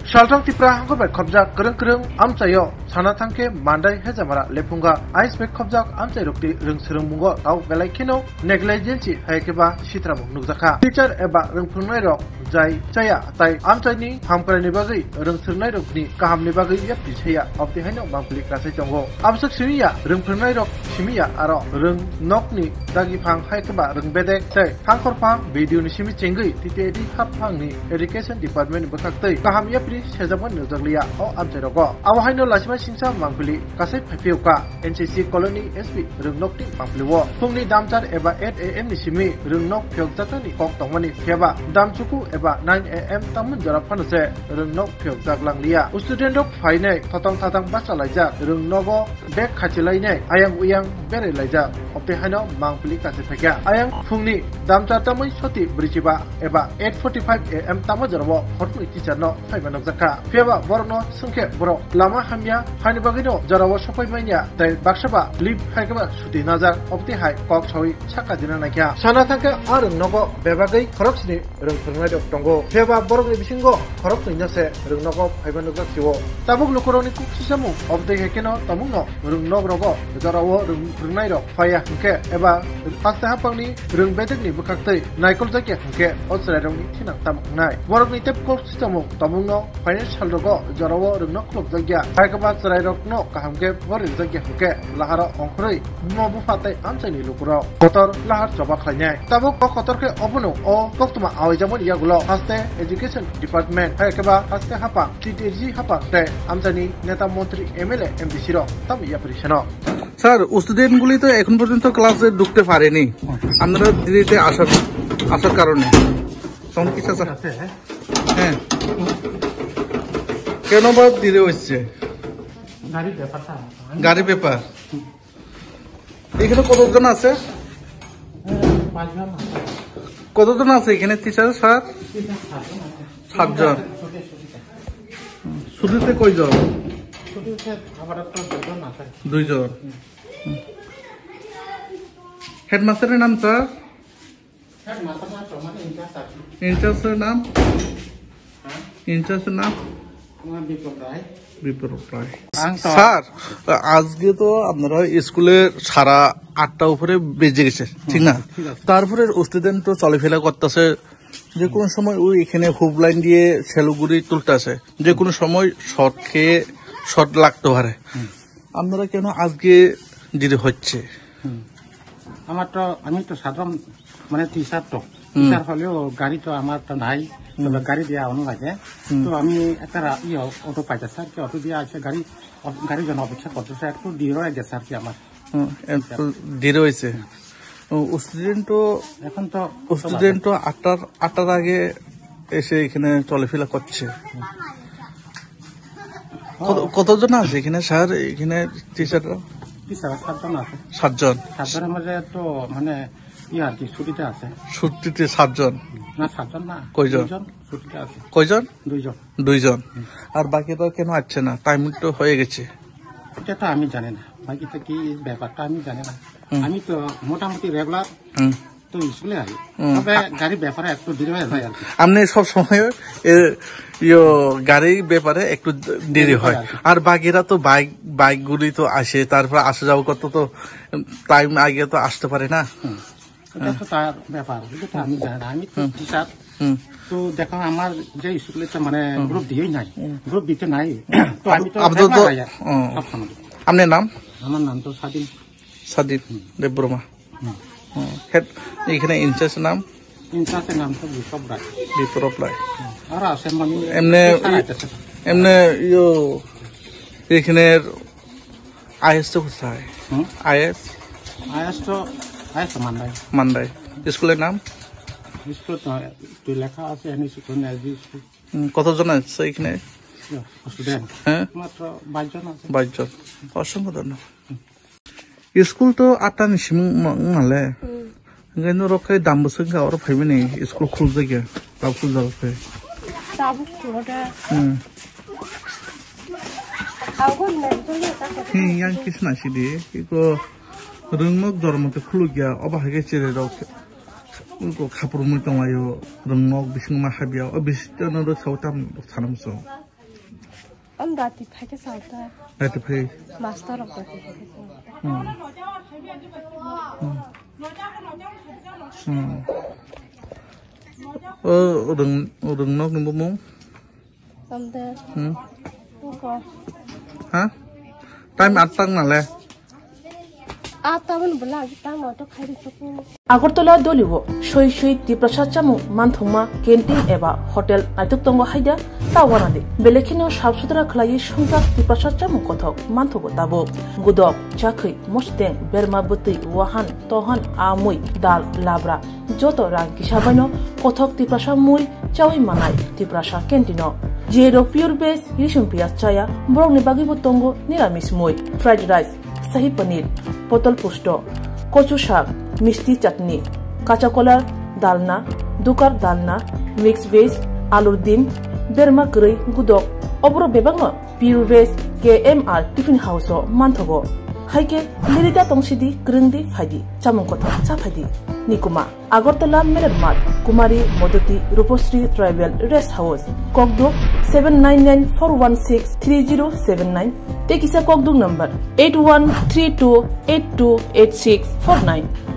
Shaltang tipra hangkobai khobjak kereng amchayo sana thangke mandai hejamara lepunga ice bag khobjak amchai rokti rungsrung mungo tau belai kino negligence haikeba sitramung nukjaka teacher eba rungphungnai rok jai chaya tai amchaini hamkarani bagai rungsrungnai rokni kahamni bagai yapti chaya opti haino mangpli kasai tongo absak simiya rungphungnai rok simiya aro rung nokni dagi phang haikeba rungbedek tai thangkhor phang video ni simi chengui titedi khapphangni education department bakhaktei kaham yapri sejabon nujaglia o amchai rogo awahaino lasima singsa mangpli kasai phaipiuka NCC colony SP rungnokti mangpliwo phungni damchar eba 8 am ni simi rungnok phyogjatani kok tongmani pheba damchuku eba 9 am tamun jara phanuse rungnok phyogjaglangliya student rok phainai thotong basa laija rungnogo bek khachilainai ayang uyang bere laija opte haino mangpli kasai phakya ayang phungni damchar tamai soti brichiba eba 8:45 am tamajarawo hortui teacher no phaiba jaka pheba borno sungke boro lama hamya hani bagino jarawo sopai mainya tai baksaba live haikaba suti nazar opti hai kok choi chaka dina nakya sana thaka ar nogo bebagai khoroksni rungphungnai dok tongo pheba borogni bisingo khorok tuinase rungnogo phaiba nukjak tiwo tabuk lukuroni kuksisamu opti hekeno tamungno rungnog rogo jarawo rungphungnai rok phaya hingke eba paste hapangni rungbedekni bukhaktei naikol jake hingke osrairongni thinang tamungnai borogni tep kuksisamu tamungno financial rogo jarawo rungnok klokjagya haikaba chrairokno kahamke boril jagya hingke lahara ongkhoroi mobu fatai amchaini lukuro kotor lahar choba khlainai tabuk kotorke obuno o koktuma awaijamon yagulo haste education department haikaba haste hapa TTG hapa te amchani neta মন্ত্রী MLA MDC র তাম ইয়াপরিশনো sir স্টুডেন্টগুলি তো এখন পর্যন্ত ক্লাসে ঢুকতে পারেনি আপনারা দেরিতে আসার কারণে কোন কিছু আছে হ্যাঁ কেন বা দেরি হচ্ছে গাড়ি ব্যাপার এখানে কতজন আছে এখানে টিচার স্যার 7 জন ছুটিতে কয়জন 2 জন হেডমাস্টারের নাম স্যার ইনচার্জের নাম বিপ্লব রায় স্যার আজকে তো আপনারা স্কুলে 8:30 উপরে বেজে গেছে ঠিক না তারপরে স্টুডেন্ট তো চলাফেরা করতেছে যে কোনো সময় ওই এখানে হুব লাইন দিয়ে সেলুগুড়ি তুলতেছে যে কোনো সময় শর্ট লাগতে পারে আপনারা কেন আজকে দেরি হচ্ছে আমি তো সাধারণ মানে টিচার হলেও গাড়ি তো আমার তো নাই তবে গাড়ি দিয়ে আনো লাগে তো আমি একটা অটো পাইতে স্যার কি অটো দিয়ে আসে গাড়ির জন্য অপেক্ষা করতেছে একটু দেরি হয়ে গেছে আর কি আমার দেরি হয়েছে স্টুডেন্ট তো 8টার আগে এসে এখানে চলাফেরা করছে কতজন আছে এখানে স্যার এখানে টিচাররা 7 জন মধ্যে তো মানে আর কি ছুটিতে আছে ছুটিতে 7 জন না 7 জন না কয়জন ছুটিতে আছে কয়জন 2 জন আর বাকিটা কেন আসছে না টাইম তো হয়ে গেছে এটা তো আমি জানি না বাকিটা কি ব্যাপারটা আমি জানি না আমি তো মোটামুটি রেগুলার তো স্কুলে আসি তবে গাড়ির ব্যাপারে একটু দেরি হয়ে যায় আর কি আপনি সব সময় গাড়ির ব্যাপারে একটু দেরি হয় আর বাকিরা তো বাইক গুলি তো আসে তারপর আসা যাওয়া করতে তো টাইম আগে তো আসতে পারে না এটা তো তার ব্যাপার আমি জানি না আমি তো টিচার তো দেখো আমার যে স্কুলে তো মানে গ্রুপ দিয়েই নাই গ্রুপ দিতে নাই তো আমি তো আপনার নাম আমার নাম তো সাদিক দেববর্মা এখানে ইনচার্জের নাম তো বিপ্লব রায় আর আছে মানে এমনি এখানে আইএস তো কোথায় আইএস তো মান্দাই স্কুলের নাম স্কুল তো লেখা আছে কতজন আছে এখানে হ্যাঁ মাত্র 22 জন আছে 22 জন অসংখ্য ধন্যবাদ স্কুল তো 8টা নিশি মালে কিন্তু রক্ষে দাম বসে আর ফাইবে নেই স্কুল খুলতে গিয়ে তাও খুল যাবে yang kisna sidi iko rungmok dormok khulu gya obahage chere rok ko khapur mu tamayo rungmok bising ma habya obistano ro sautam thanamso Am dati phake sauta. Dati phai. Master of dati phake sauta. Đừng nói cái muốn. Am da. Ko. Hả? Time atang na le. Ataman bula kita mau to khai disapu. Agartala doliwo shoi shoi tiprasad chamu manthuma canteen eba hotel aituk tongo haida tawanade belekino sabsutra khlai songjak tiprasad chamu kothok manthobo tabo gudok chakhai mosteng berma buti wahan tohan amui dal labra joto rang kisabaino kothok tiprasad mui chawi manai tiprasad canteeno jero pure base yishum pias chaya borokni bagibo tongo niramis mui fried rice sahi paneer potol pusto kochu shak मिष्टी चटनी काचा कोला दालना दुकार दालना mix veg आलूर दिम बेरमा गरै गुदक अब्रो बेबांग पिउ वेज KMR टिफिन हाउस मानथगो हाइके लिरिदा तंसिदि ग्रंदि फाइदि चामुंगथ चाफाइदि निकुमा आगरतला मेरमात कुमारी मदति रूपश्री ट्राइबल रेस्ट हाउस कोकदुक 7994163079 टेकिसा कोकदुक नंबर 8132828649